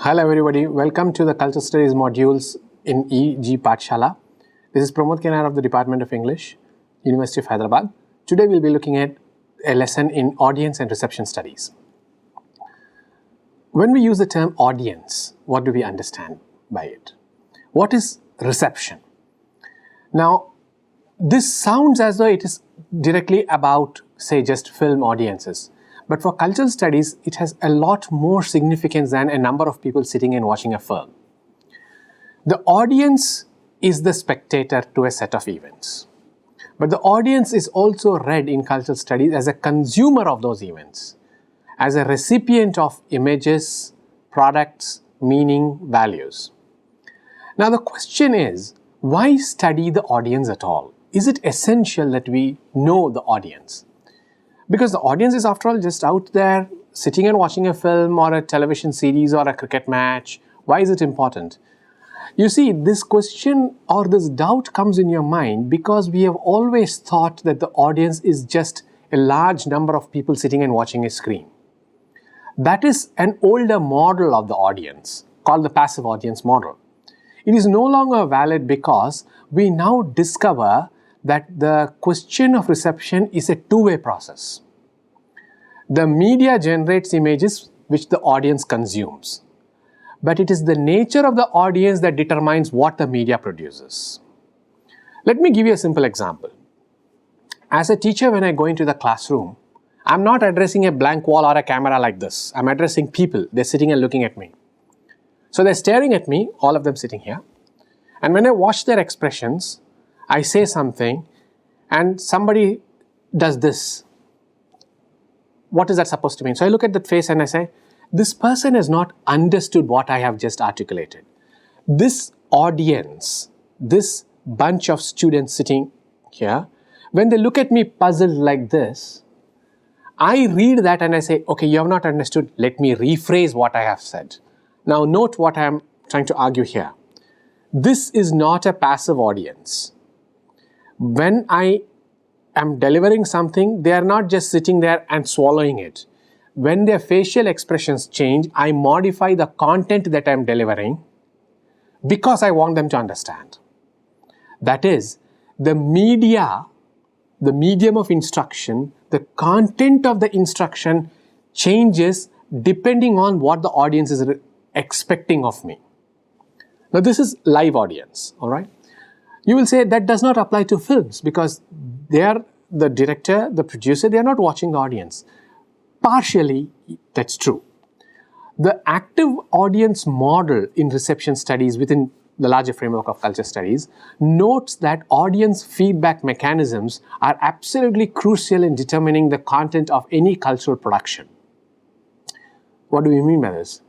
Hello everybody, welcome to the Cultural Studies modules in ENG Pathshala. This is Pramod Kenar of the Department of English, University of Hyderabad. Today we'll be looking at a lesson in audience and reception studies. When we use the term audience, what do we understand by it? What is reception? Now, this sounds as though it is directly about, say, just film audiences. But for cultural studies, it has a lot more significance than a number of people sitting and watching a film. The audience is the spectator to a set of events. But the audience is also read in cultural studies as a consumer of those events, as a recipient of images, products, meaning, values. Now the question is, why study the audience at all? Is it essential that we know the audience? Because the audience is, after all, just out there sitting and watching a film or a television series or a cricket match. Why is it important? You see, this question or this doubt comes in your mind because we have always thought that the audience is just a large number of people sitting and watching a screen. That is an older model of the audience called the passive audience model. It is no longer valid because we now discover that the question of reception is a two-way process. The media generates images which the audience consumes, but it is the nature of the audience that determines what the media produces. Let me give you a simple example. As a teacher, when I go into the classroom, I'm not addressing a blank wall or a camera like this. I'm addressing people. They're sitting and looking at me. So they're staring at me, all of them sitting here. And when I watch their expressions, I say something and somebody does this. What is that supposed to mean? So I look at that face and I say, this person has not understood what I have just articulated. This audience, this bunch of students sitting here, when they look at me puzzled like this, I read that and I say, okay, you have not understood. Let me rephrase what I have said. Now note what I am trying to argue here. This is not a passive audience. When I am delivering something, they are not just sitting there and swallowing it. When their facial expressions change, I modify the content that I am delivering because I want them to understand. That is, the media, the medium of instruction, the content of the instruction changes depending on what the audience is expecting of me. Now this is live audience, all right? You will say that does not apply to films because they are the director, the producer, they are not watching the audience. Partially, that's true. The active audience model in reception studies within the larger framework of culture studies notes that audience feedback mechanisms are absolutely crucial in determining the content of any cultural production. What do we mean by this?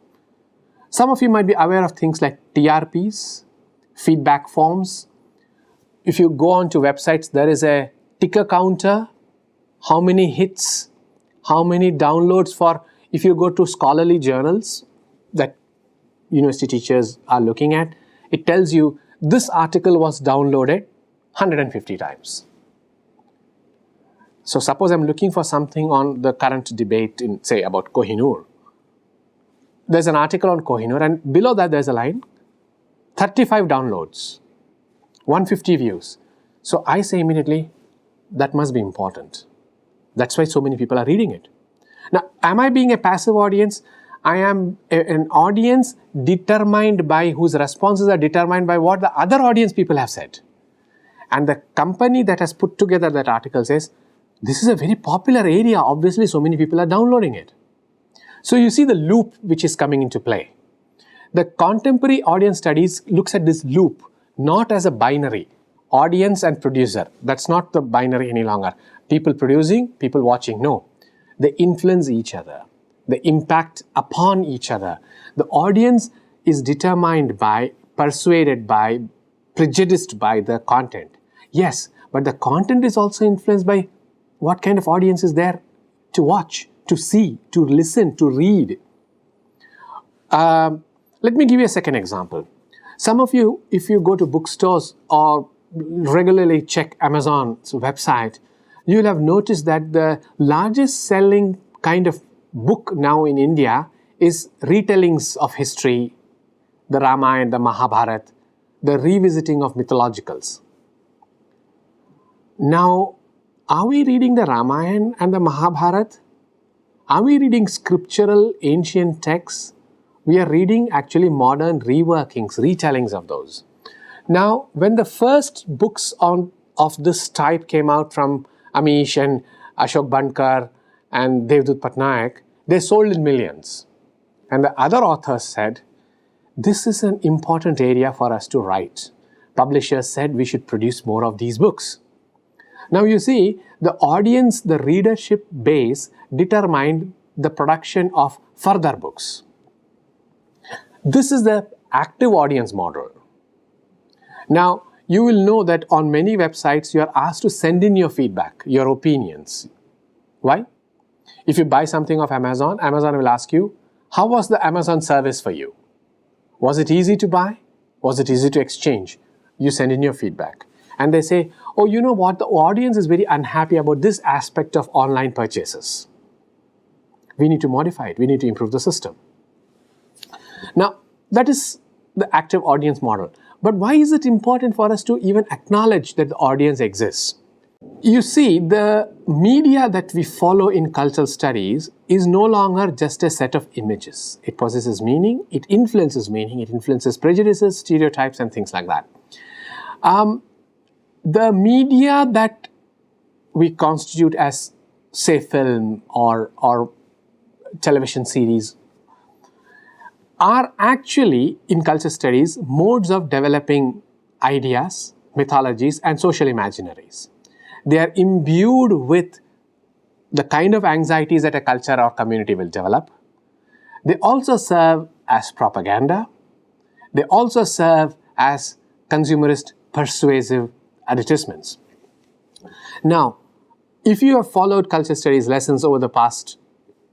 Some of you might be aware of things like TRPs, feedback forms. If you go onto websites, there is a ticker counter, how many hits, how many downloads for, if you go to scholarly journals that university teachers are looking at, it tells you this article was downloaded 150 times. So suppose I'm looking for something on the current debate in, say, about Kohinoor. There's an article on Kohinoor and below that there's a line, 35 downloads. 150 views. So I say immediately, that must be important. That's why so many people are reading it. Now, am I being a passive audience? I am an audience determined by, whose responses are determined by what the other audience people have said. And the company that has put together that article says, this is a very popular area. Obviously, so many people are downloading it. So you see the loop which is coming into play. The contemporary audience studies looks at this loop not as a binary, audience and producer. That's not the binary any longer. People producing, people watching. No. They influence each other. They impact upon each other. The audience is determined by, persuaded by, prejudiced by the content. Yes, but the content is also influenced by what kind of audience is there to watch, to see, to listen, to read. Let me give you a second example. Some of you, if you go to bookstores or regularly check Amazon's website, you will have noticed that the largest selling kind of book now in India is retellings of history, the Ramayana, the Mahabharata, the revisiting of mythologicals. Now, are we reading the Ramayana and the Mahabharata? Are we reading scriptural ancient texts? We are reading actually modern reworkings, retellings of those. Now, when the first books of this type came out from Amish and Ashok Bankar and Devdutt Patnaik, they sold in millions. And the other authors said, this is an important area for us to write. Publishers said we should produce more of these books. Now you see, the audience, the readership base determined the production of further books. This is the active audience model. Now, you will know that on many websites, you are asked to send in your feedback, your opinions. Why? If you buy something off Amazon, Amazon will ask you, how was the Amazon service for you? Was it easy to buy? Was it easy to exchange? You send in your feedback. And they say, oh, you know what? The audience is very unhappy about this aspect of online purchases. We need to modify it. We need to improve the system. Now, that is the active audience model. But why is it important for us to even acknowledge that the audience exists? You see, the media that we follow in cultural studies is no longer just a set of images. It possesses meaning, it influences prejudices, stereotypes, and things like that. The media that we constitute as, say, film or television series are actually, in culture studies, modes of developing ideas, mythologies, and social imaginaries. They are imbued with the kind of anxieties that a culture or community will develop. They also serve as propaganda. They also serve as consumerist persuasive advertisements. Now, if you have followed culture studies lessons over the past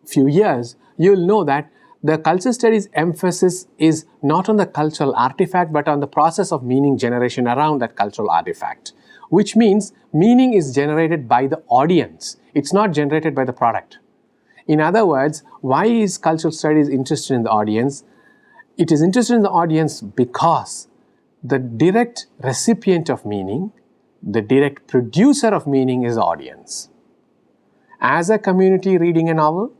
few years, you will know that the culture studies emphasis is not on the cultural artifact, but on the process of meaning generation around that cultural artifact, which means meaning is generated by the audience. It's not generated by the product. In other words, why is cultural studies interested in the audience? It is interested in the audience because the direct recipient of meaning, the direct producer of meaning is the audience. As a community reading a novel,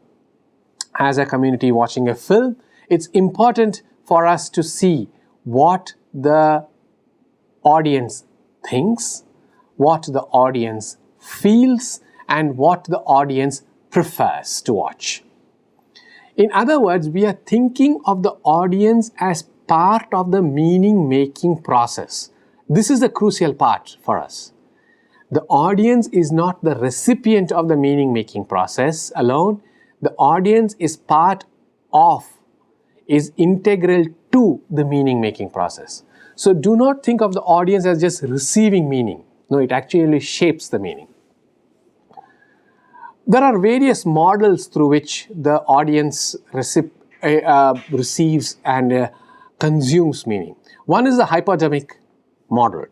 as a community watching a film, it's important for us to see what the audience thinks, what the audience feels, and what the audience prefers to watch. In other words, we are thinking of the audience as part of the meaning-making process. This is the crucial part for us. The audience is not the recipient of the meaning-making process alone. The audience is part of, is integral to the meaning-making process. So do not think of the audience as just receiving meaning. No, it actually shapes the meaning. There are various models through which the audience receives and consumes meaning. One is the hypodermic model.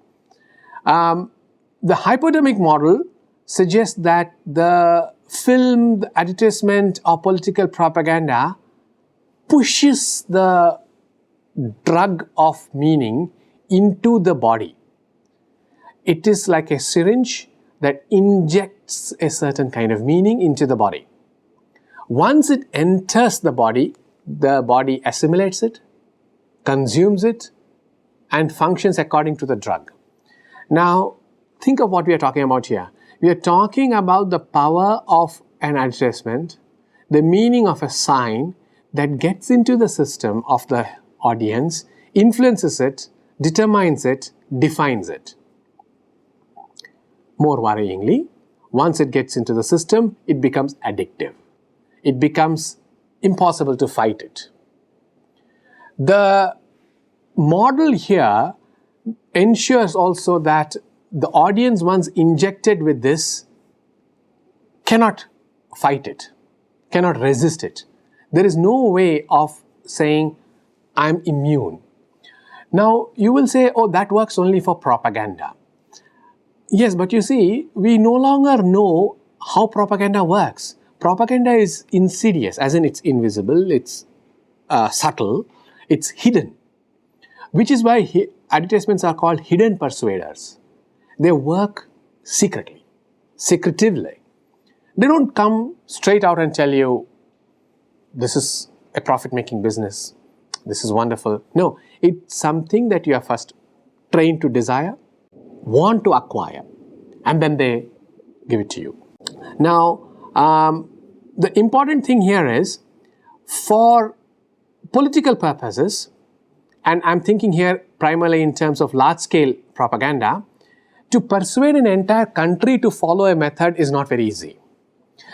The hypodermic model suggests that the film, the advertisement, or political propaganda pushes the drug of meaning into the body. It is like a syringe that injects a certain kind of meaning into the body. Once it enters the body assimilates it, consumes it, and functions according to the drug. Now, think of what we are talking about here. We are talking about the power of an advertisement, the meaning of a sign that gets into the system of the audience, influences it, determines it, defines it. More worryingly, once it gets into the system, it becomes addictive. It becomes impossible to fight it. The model here ensures also that the audience, once injected with this, cannot fight it, cannot resist it. There is no way of saying, I'm immune. Now, you will say, oh, that works only for propaganda. Yes, but you see, we no longer know how propaganda works. Propaganda is insidious, as in it's invisible, it's subtle, it's hidden. Which is why advertisements are called hidden persuaders. They work secretly, secretively. They don't come straight out and tell you, this is a profit-making business, this is wonderful. No, it's something that you are first trained to desire, want to acquire, and then they give it to you. Now, the important thing here is, for political purposes, and I'm thinking here primarily in terms of large-scale propaganda, to persuade an entire country to follow a method is not very easy.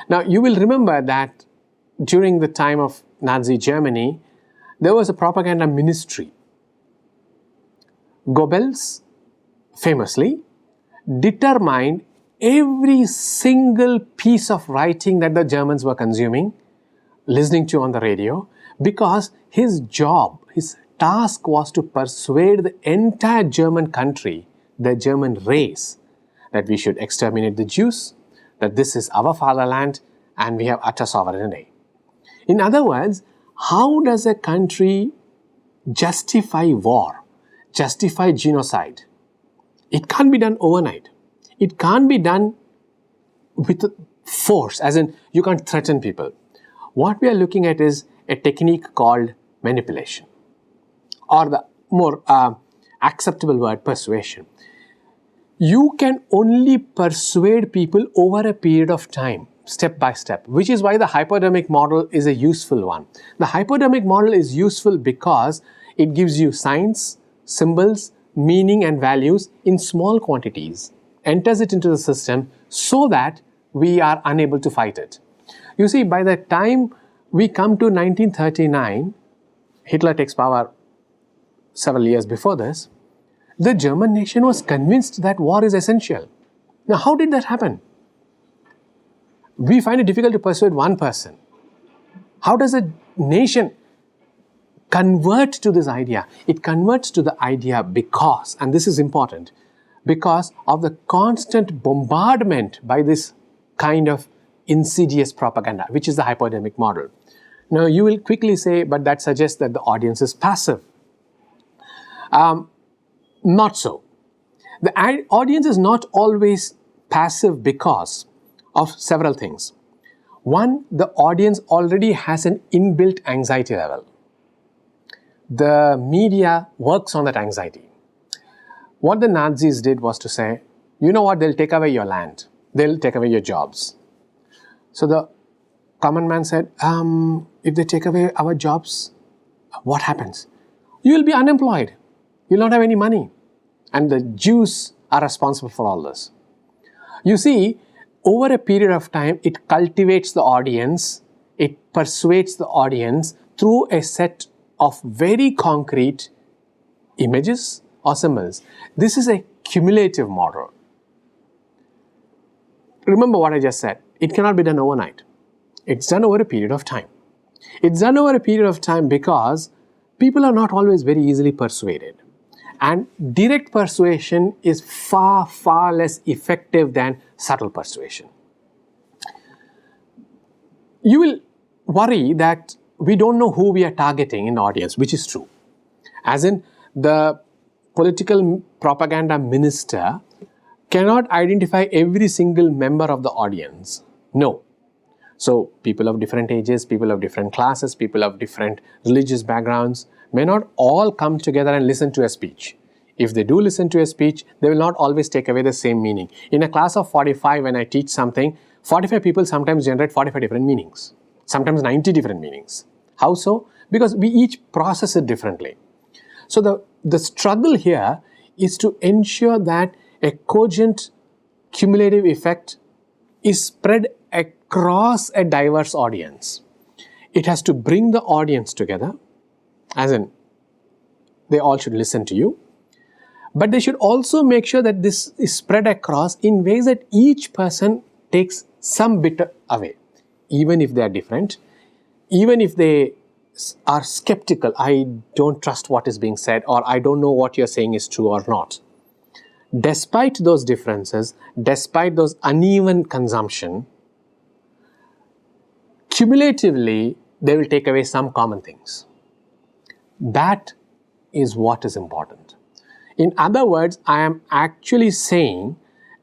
Now, you will remember that during the time of Nazi Germany, there was a propaganda ministry. Goebbels, famously, determined every single piece of writing that the Germans were consuming, listening to on the radio, because his job, his task was to persuade the entire German country, the German race, that we should exterminate the Jews, that this is our fatherland and we have utter sovereignty. In other words, how does a country justify war, justify genocide? It can't be done overnight. It can't be done with force, as in you can't threaten people. What we are looking at is a technique called manipulation, or the more acceptable word, persuasion. You can only persuade people over a period of time, step by step, which is why the hypodermic model is a useful one. The hypodermic model is useful because it gives you signs, symbols, meaning and values in small quantities, enters it into the system so that we are unable to fight it. You see, by the time we come to 1939, Hitler takes power several years before this, the German nation was convinced that war is essential. Now, how did that happen? We find it difficult to persuade one person. How does a nation convert to this idea? It converts to the idea because, and this is important, because of the constant bombardment by this kind of insidious propaganda, which is the hypodermic model. Now, you will quickly say, but that suggests that the audience is passive. Not so. The audience is not always passive because of several things. One, the audience already has an inbuilt anxiety level. The media works on that anxiety. What the Nazis did was to say, you know what, they'll take away your land, they'll take away your jobs. So the common man said, if they take away our jobs, what happens? You will be unemployed. You'll not have any money. And the Jews are responsible for all this. You see, over a period of time, it cultivates the audience, it persuades the audience through a set of very concrete images or symbols. This is a cumulative model. Remember what I just said. It cannot be done overnight. It's done over a period of time. It's done over a period of time because people are not always very easily persuaded. And direct persuasion is far, far less effective than subtle persuasion. You will worry that we don't know who we are targeting in the audience, which is true. As in, the political propaganda minister cannot identify every single member of the audience. No. So, people of different ages, people of different classes, people of different religious backgrounds may not all come together and listen to a speech. If they do listen to a speech, they will not always take away the same meaning. In a class of 45, when I teach something, 45 people sometimes generate 45 different meanings, sometimes 90 different meanings. How so? Because we each process it differently. So the struggle here is to ensure that a cogent cumulative effect is spread across a diverse audience. It has to bring the audience together, as in, they all should listen to you. But they should also make sure that this is spread across in ways that each person takes some bit away, even if they are different, even if they are skeptical, I don't trust what is being said, or I don't know what you're saying is true or not. Despite those differences, despite those uneven consumption, cumulatively, they will take away some common things. That is what is important. In other words, I am actually saying,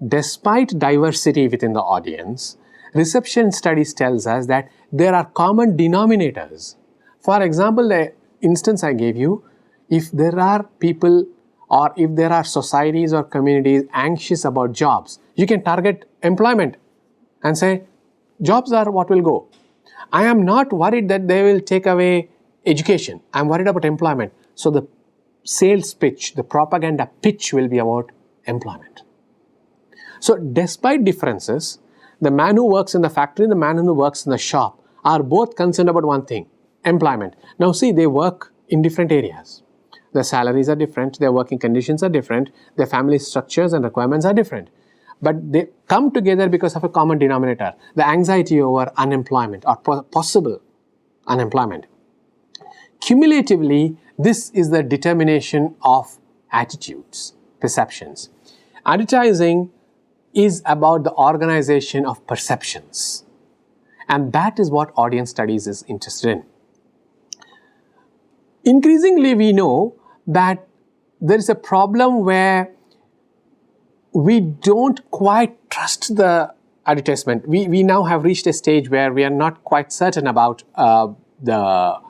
despite diversity within the audience, reception studies tells us that there are common denominators. For example, the instance I gave you, if there are people or if there are societies or communities anxious about jobs, you can target employment and say, jobs are what will go. I am not worried that they will take away education. I am worried about employment. So the sales pitch, the propaganda pitch will be about employment. So despite differences, the man who works in the factory and the man who works in the shop are both concerned about one thing, employment. Now see, they work in different areas. Their salaries are different, their working conditions are different, their family structures and requirements are different. But they come together because of a common denominator, the anxiety over unemployment or possible unemployment. Cumulatively, this is the determination of attitudes, perceptions. Advertising is about the organization of perceptions. And that is what audience studies is interested in. Increasingly, we know that there is a problem where we don't quite trust the advertisement. We now have reached a stage where we are not quite certain about the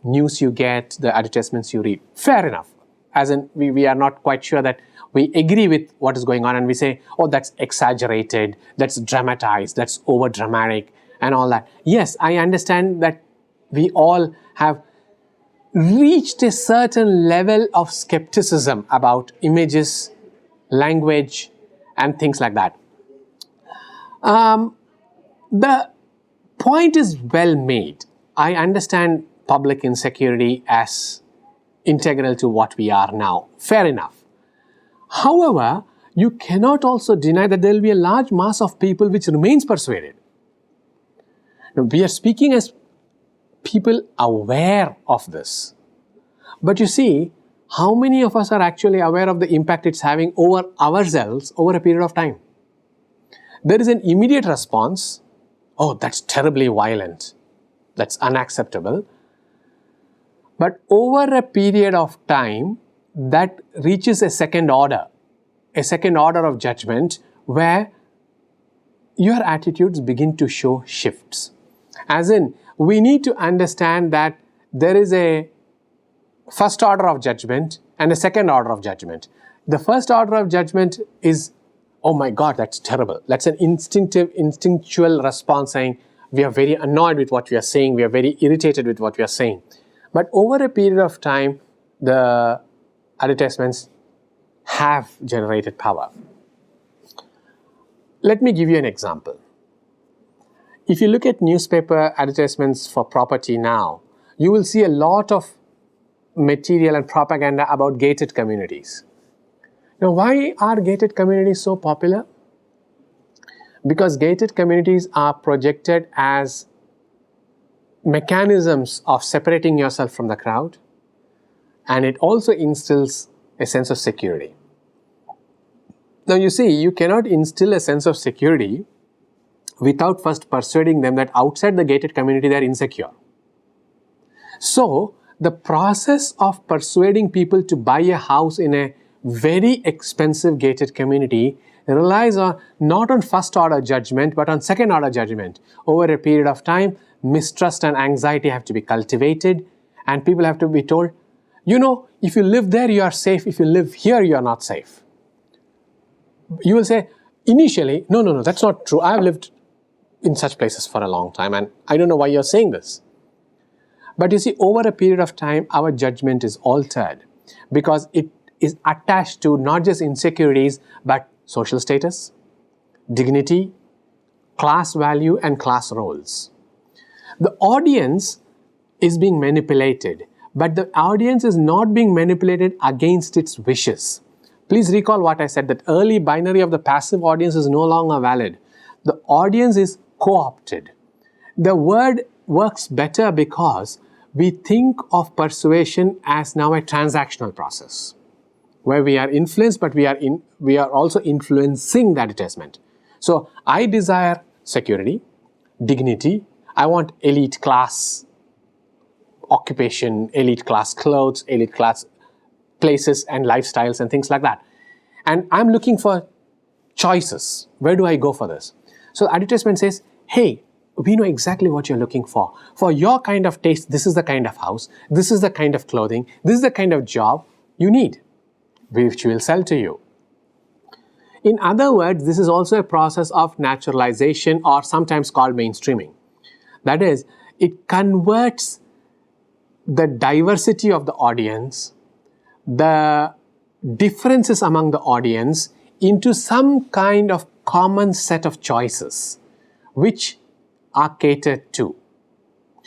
news you get, the advertisements you read. Fair enough. As in, we are not quite sure that we agree with what is going on and we say, oh, that's exaggerated, that's dramatized, that's over dramatic and all that. Yes, I understand that we all have reached a certain level of skepticism about images, language, and things like that. The point is well made. I understand public insecurity as integral to what we are now. Fair enough. However, you cannot also deny that there will be a large mass of people which remains persuaded. Now, we are speaking as people aware of this. But you see, how many of us are actually aware of the impact it's having over ourselves over a period of time? There is an immediate response, oh, that's terribly violent, that's unacceptable. But over a period of time, that reaches a second order of judgment where your attitudes begin to show shifts. As in, we need to understand that there is a first order of judgment and a second order of judgment. The first order of judgment is, oh my God, that's terrible. That's an instinctual response saying, we are very annoyed with what we are saying, we are very irritated with what we are saying. But over a period of time, the advertisements have generated power. Let me give you an example. If you look at newspaper advertisements for property now, you will see a lot of material and propaganda about gated communities. Now, why are gated communities so popular? Because gated communities are projected as mechanisms of separating yourself from the crowd, and it also instills a sense of security. Now you see, you cannot instill a sense of security without first persuading them that outside the gated community they are insecure. So the process of persuading people to buy a house in a very expensive gated community relies on not on first order judgment but on second order judgment. Over a period of time, mistrust and anxiety have to be cultivated, and people have to be told, you know, if you live there you are safe, if you live here you are not safe. You will say initially, no, that's not true. I have lived in such places for a long time and I don't know why you're saying this. But you see, over a period of time, our judgment is altered because it is attached to not just insecurities but social status, dignity, class value, and class roles. The audience is being manipulated, but the audience is not being manipulated against its wishes. Please recall what I said, that early binary of the passive audience is no longer valid. The audience is co-opted. The word works better because we think of persuasion as now a transactional process where we are influenced, but we are also influencing the advertisement. So I desire security, dignity, I want elite class occupation, elite class clothes, elite class places and lifestyles and things like that. And I'm looking for choices. Where do I go for this? So advertisement says, hey, we know exactly what you're looking for. For your kind of taste, this is the kind of house, this is the kind of clothing, this is the kind of job you need, which we'll sell to you. In other words, this is also a process of naturalization, or sometimes called mainstreaming. That is, it converts the diversity of the audience, the differences among the audience, into some kind of common set of choices which are catered to.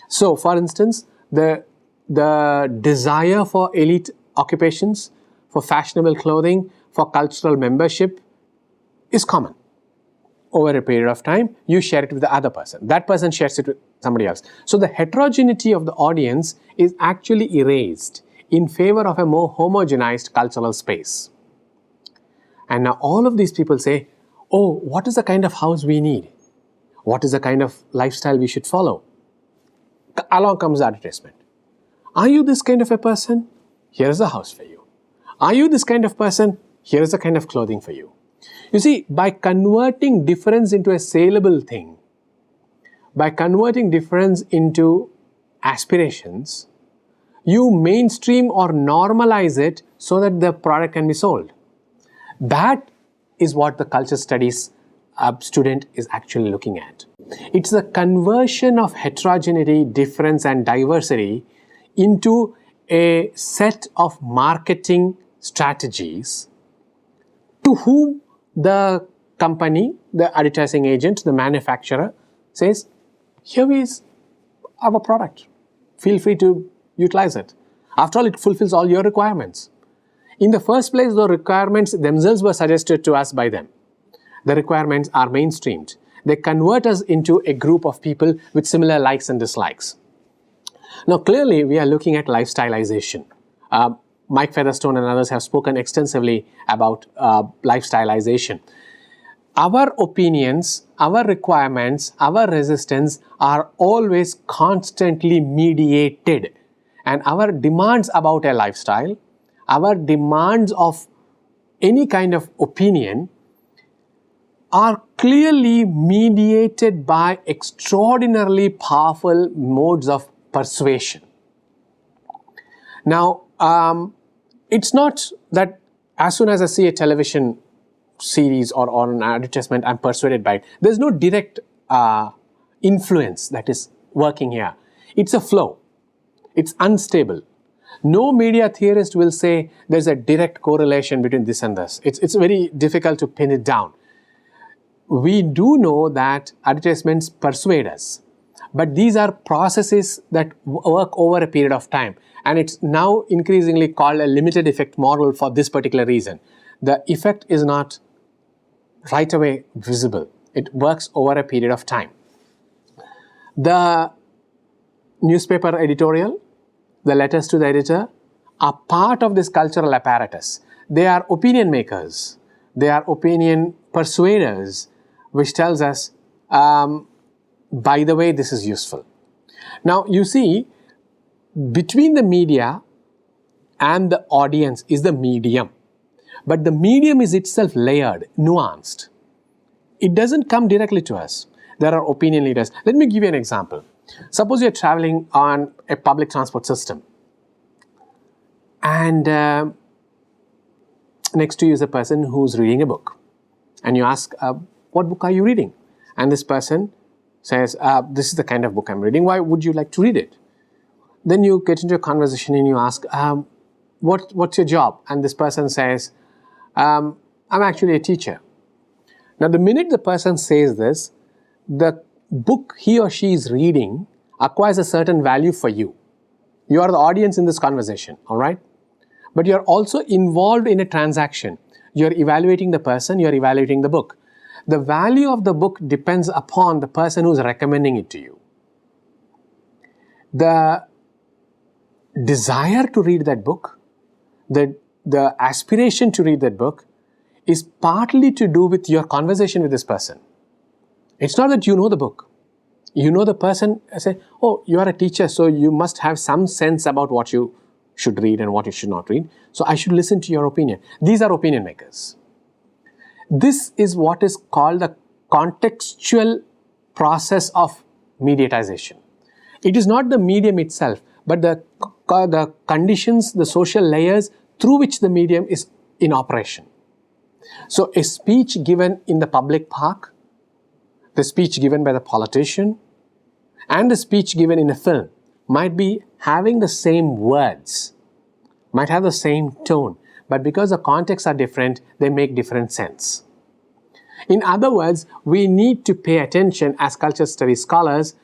So, for instance, the desire for elite occupations, for fashionable clothing, for cultural membership is common. Over a period of time, you share it with the other person. That person shares it with somebody else. So the heterogeneity of the audience is actually erased in favor of a more homogenized cultural space. And now all of these people say, oh, what is the kind of house we need? What is the kind of lifestyle we should follow? Along comes the advertisement. Are you this kind of a person? Here is a house for you. Are you this kind of person? Here is the kind of clothing for you. You see, by converting difference into a saleable thing, by converting difference into aspirations, you mainstream or normalize it so that the product can be sold. That is what the culture studies student is actually looking at. It's the conversion of heterogeneity, difference and diversity into a set of marketing strategies to whom the company, the advertising agent, the manufacturer says, here is our product. Feel free to utilize it. After all, it fulfills all your requirements. In the first place, the requirements themselves were suggested to us by them. The requirements are mainstreamed. They convert us into a group of people with similar likes and dislikes. Now, clearly, we are looking at lifestylization. Mike Featherstone and others have spoken extensively about lifestylization. Our opinions, our requirements, our resistance are always constantly mediated. And our demands about a lifestyle, our demands of any kind of opinion are clearly mediated by extraordinarily powerful modes of persuasion. Now, it's not that as soon as I see a television series or an advertisement, I'm persuaded by it. There's no direct influence that is working here. It's a flow. It's unstable. No media theorist will say there's a direct correlation between this and this. It's very difficult to pin it down. We do know that advertisements persuade us, but these are processes that work over a period of time. And it's now increasingly called a limited effect model for this particular reason. The effect is not right away visible. It works over a period of time. The newspaper editorial, the letters to the editor are part of this cultural apparatus. They are opinion makers. They are opinion persuaders, which tells us, by the way, this is useful. Now, you see, between the media and the audience is the medium. But the medium is itself layered, nuanced. It doesn't come directly to us. There are opinion leaders. Let me give you an example. Suppose you're traveling on a public transport system. And next to you is a person who's reading a book. And you ask, what book are you reading? And this person says, this is the kind of book I'm reading. Why would you like to read it? Then you get into a conversation and you ask, what's your job? And this person says, I'm actually a teacher. Now, the minute the person says this, the book he or she is reading acquires a certain value for you. You are the audience in this conversation, all right? But you're also involved in a transaction. You're evaluating the person, you're evaluating the book. The value of the book depends upon the person who's recommending it to you. The desire to read that book, the aspiration to read that book is partly to do with your conversation with this person. It's not that you know the book. You know the person, say, oh, you are a teacher, so you must have some sense about what you should read and what you should not read. So I should listen to your opinion. These are opinion makers. This is what is called the contextual process of mediatization. It is not the medium itself, but the conditions, the social layers through which the medium is in operation. So a speech given in the public park, the speech given by the politician, and the speech given in a film might be having the same words, might have the same tone, but because the contexts are different, they make different sense. In other words, we need to pay attention as culture studies scholars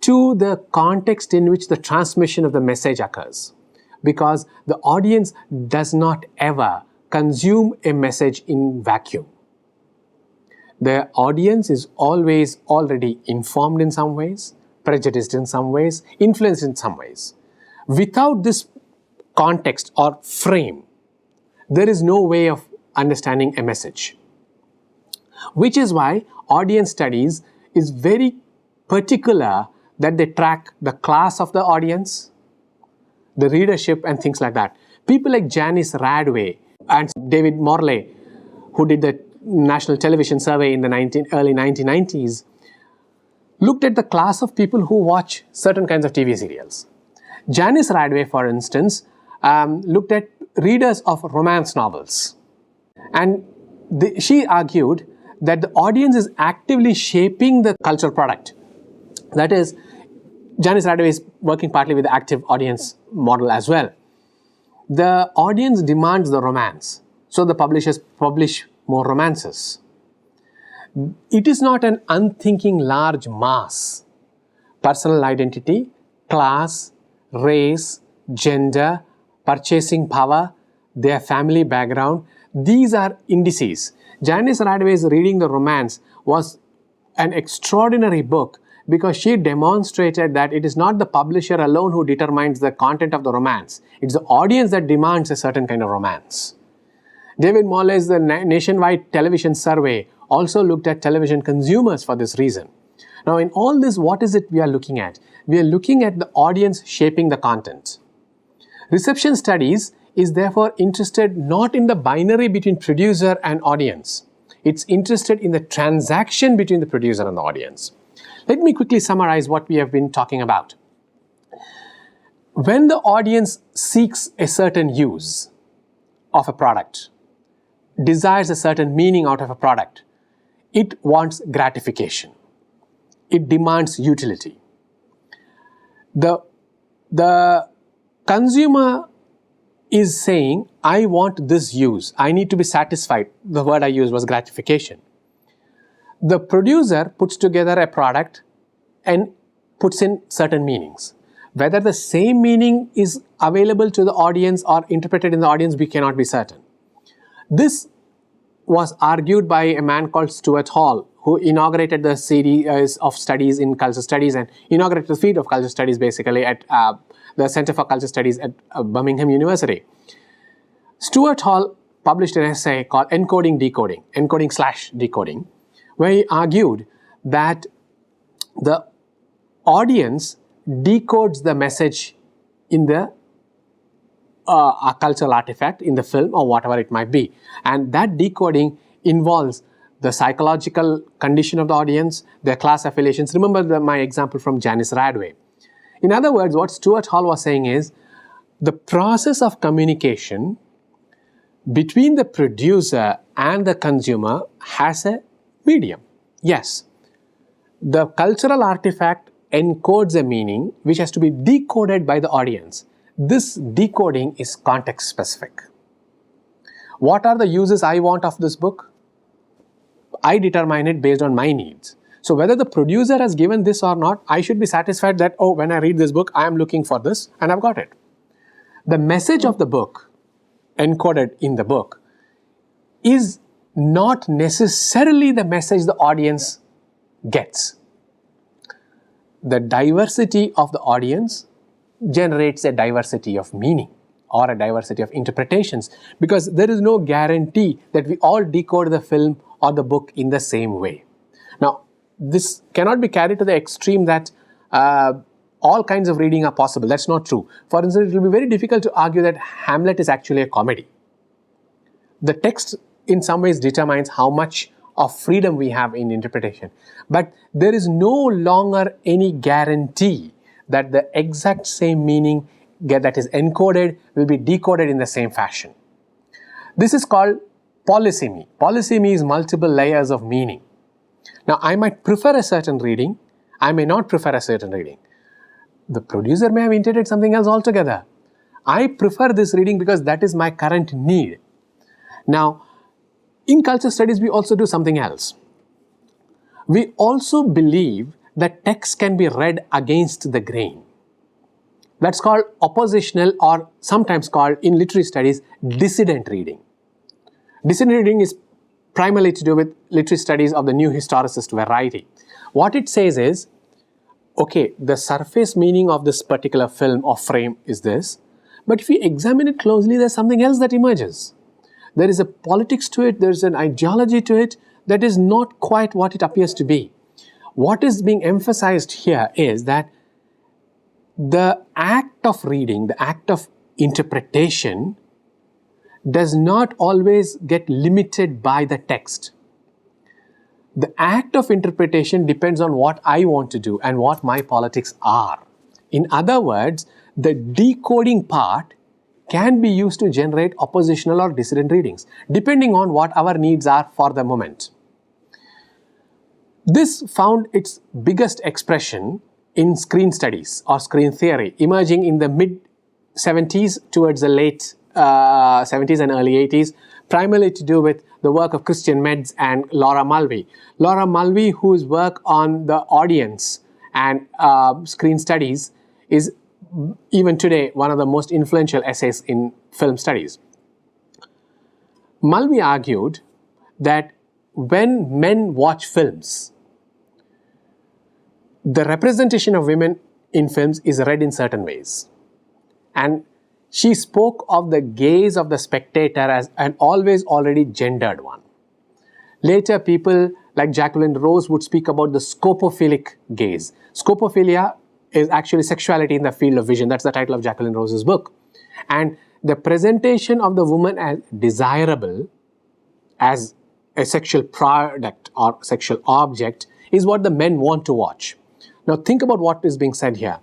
to the context in which the transmission of the message occurs, because the audience does not ever consume a message in vacuum. The audience is always already informed in some ways, prejudiced in some ways, influenced in some ways. Without this context or frame, there is no way of understanding a message. Which is why audience studies is very particular that they track the class of the audience, the readership and things like that. People like Janice Radway and David Morley, who did the National Television Survey in the early 1990s, looked at the class of people who watch certain kinds of TV serials. Janice Radway, for instance, looked at readers of romance novels. And she argued that the audience is actively shaping the cultural product. That is, Janice Radway is working partly with the active audience model as well. The audience demands the romance, so the publishers publish more romances. It is not an unthinking large mass. Personal identity, class, race, gender, purchasing power, their family background, these are indices. Janice Radway's Reading the Romance was an extraordinary book because she demonstrated that it is not the publisher alone who determines the content of the romance. It's the audience that demands a certain kind of romance. David Morley's the nationwide television survey also looked at television consumers for this reason. Now, in all this, what is it we are looking at? We are looking at the audience shaping the content. Reception studies is therefore interested not in the binary between producer and audience. It's interested in the transaction between the producer and the audience. Let me quickly summarize what we have been talking about. When the audience seeks a certain use of a product, desires a certain meaning out of a product, it wants gratification. It demands utility. The consumer is saying, I want this use. I need to be satisfied. The word I used was gratification. The producer puts together a product and puts in certain meanings. Whether the same meaning is available to the audience or interpreted in the audience, we cannot be certain. This was argued by a man called Stuart Hall, who inaugurated the series of studies in culture studies and inaugurated the field of culture studies basically at the Center for Culture Studies at Birmingham University. Stuart Hall published an essay called Encoding Decoding, Encoding/Decoding, where he argued that the audience decodes the message in the a cultural artifact, in the film or whatever it might be. And that decoding involves the psychological condition of the audience, their class affiliations. Remember my example from Janice Radway. In other words, what Stuart Hall was saying is the process of communication between the producer and the consumer has a medium. Yes, the cultural artifact encodes a meaning which has to be decoded by the audience. This decoding is context specific. What are the uses I want of this book? I determine it based on my needs. So whether the producer has given this or not, I should be satisfied that, oh, when I read this book, I am looking for this and I've got it. The message of the book, encoded in the book, is not necessarily the message the audience gets. The diversity of the audience generates a diversity of meaning or a diversity of interpretations, because there is no guarantee that we all decode the film or the book in the same way. Now, this cannot be carried to the extreme that all kinds of reading are possible. That's not true. For instance, it will be very difficult to argue that Hamlet is actually a comedy. The text in some ways determines how much of freedom we have in interpretation. But there is no longer any guarantee that the exact same meaning that is encoded will be decoded in the same fashion. This is called polysemy. Polysemy is multiple layers of meaning. Now, I might prefer a certain reading, I may not prefer a certain reading. The producer may have intended something else altogether. I prefer this reading because that is my current need. Now, in culture studies, we also do something else. We also believe that text can be read against the grain. That's called oppositional, or sometimes called in literary studies, dissident reading. Dissident reading is primarily to do with literary studies of the new historicist variety. What it says is, okay, the surface meaning of this particular film or frame is this, but if we examine it closely, there's something else that emerges. There is a politics to it, there's an ideology to it that is not quite what it appears to be. What is being emphasized here is that the act of reading, the act of interpretation, does not always get limited by the text. The act of interpretation depends on what I want to do and what my politics are. In other words, the decoding part can be used to generate oppositional or dissident readings, depending on what our needs are for the moment. This found its biggest expression in screen studies or screen theory, emerging in the mid-70s towards the late 70s and early 80s, primarily to do with the work of Christian Metz and Laura Mulvey. Laura Mulvey, whose work on the audience and screen studies is even today one of the most influential essays in film studies. Mulvey argued that when men watch films, the representation of women in films is read in certain ways. And she spoke of the gaze of the spectator as an always already gendered one. Later, people like Jacqueline Rose would speak about the scopophilic gaze. Scopophilia is actually sexuality in the field of vision. That's the title of Jacqueline Rose's book. And the presentation of the woman as desirable, as a sexual product or sexual object, is what the men want to watch. Now think about what is being said here.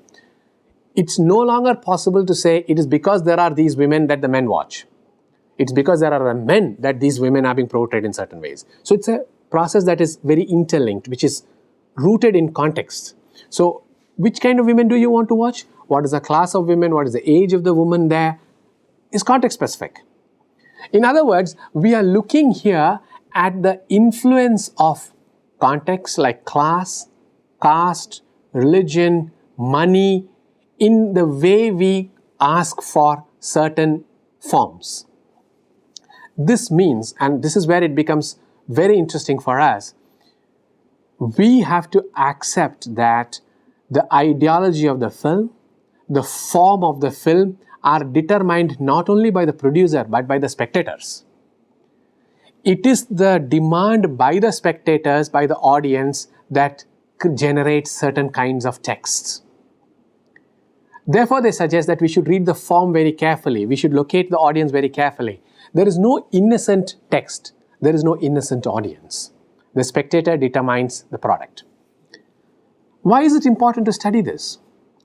It's no longer possible to say it is because there are these women that the men watch. It's because there are men that these women are being portrayed in certain ways. So it's a process that is very interlinked, which is rooted in context. So which kind of women do you want to watch? What is the class of women? What is the age of the woman there? Is context specific. In other words, we are looking here at the influence of contexts like class, caste, religion, money, in the way we ask for certain forms. This means, and this is where it becomes very interesting for us, we have to accept that the ideology of the film, the form of the film are determined not only by the producer but by the spectators. It is the demand by the spectators, by the audience, that generates certain kinds of texts. Therefore, they suggest that we should read the form very carefully. We should locate the audience very carefully. There is no innocent text. There is no innocent audience. The spectator determines the product. Why is it important to study this?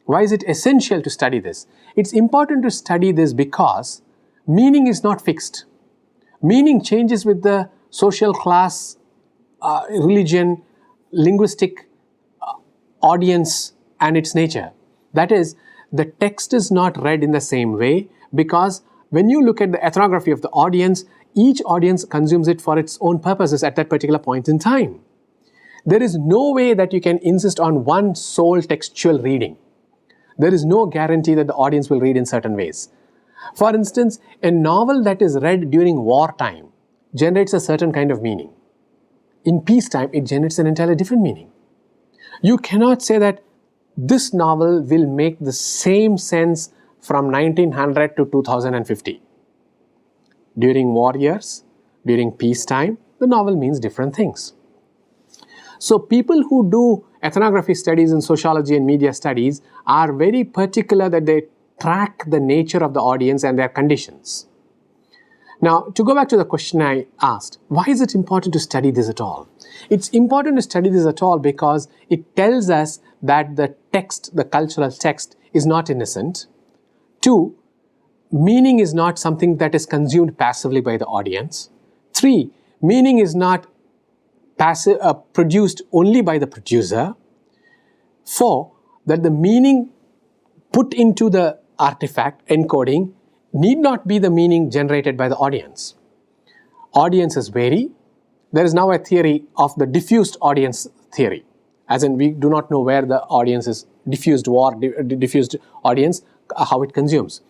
Why is it essential to study this? It's important to study this because meaning is not fixed. Meaning changes with the social class, religion, linguistic audience and its nature. That is, the text is not read in the same way because when you look at the ethnography of the audience, each audience consumes it for its own purposes at that particular point in time. There is no way that you can insist on one sole textual reading. There is no guarantee that the audience will read in certain ways. For instance, a novel that is read during wartime generates a certain kind of meaning. In peacetime, it generates an entirely different meaning. You cannot say that this novel will make the same sense from 1900 to 2050. During war years, during peacetime, the novel means different things. So people who do ethnography studies in sociology and media studies are very particular that they track the nature of the audience and their conditions. Now, to go back to the question I asked, why is it important to study this at all? It's important to study this at all because it tells us that the text, the cultural text, is not innocent. 2, meaning is not something that is consumed passively by the audience. 3, meaning is not produced only by the producer. 4, that the meaning put into the artifact, encoding, need not be the meaning generated by the audience. Audiences vary. There is now a theory of the diffused audience theory, as in we do not know where the audience is diffused audience, how it consumes.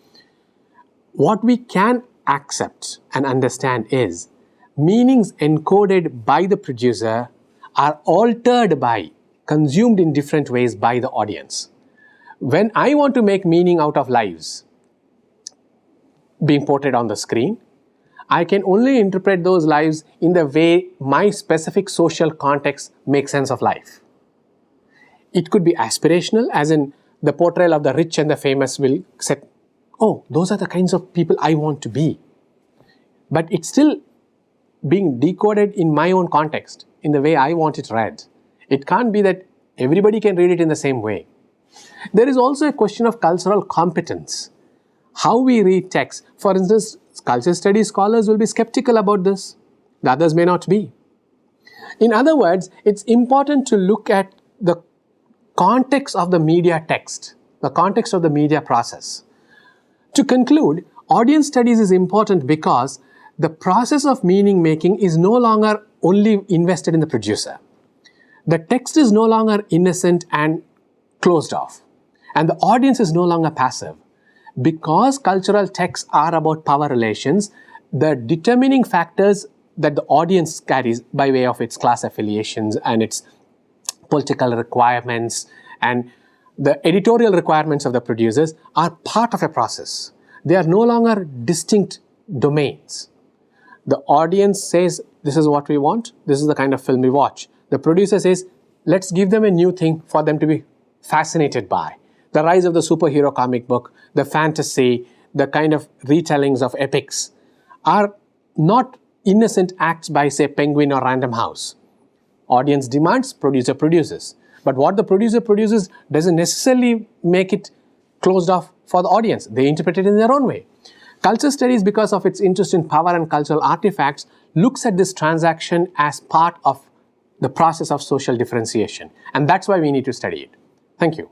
What we can accept and understand is meanings encoded by the producer are altered by, consumed in different ways by the audience. When I want to make meaning out of lives being portrayed on the screen, I can only interpret those lives in the way my specific social context makes sense of life. It could be aspirational, as in the portrayal of the rich and the famous will set, oh, those are the kinds of people I want to be. But it's still being decoded in my own context, in the way I want it read. It can't be that everybody can read it in the same way. There is also a question of cultural competence. How we read text. For instance, culture studies scholars will be skeptical about this. The others may not be. In other words, it's important to look at the context of the media text, the context of the media process. To conclude, audience studies is important because the process of meaning making is no longer only invested in the producer. The text is no longer innocent and closed off, and the audience is no longer passive. Because cultural texts are about power relations, the determining factors that the audience carries by way of its class affiliations and its political requirements and the editorial requirements of the producers are part of a process. They are no longer distinct domains. The audience says, this is what we want, this is the kind of film we watch. The producer says, let's give them a new thing for them to be fascinated by. The rise of the superhero comic book, the fantasy, the kind of retellings of epics are not innocent acts by, say, Penguin or Random House. Audience demands, producer produces. But what the producer produces doesn't necessarily make it closed off for the audience. They interpret it in their own way. Culture studies, because of its interest in power and cultural artifacts, looks at this transaction as part of the process of social differentiation. And that's why we need to study it. Thank you.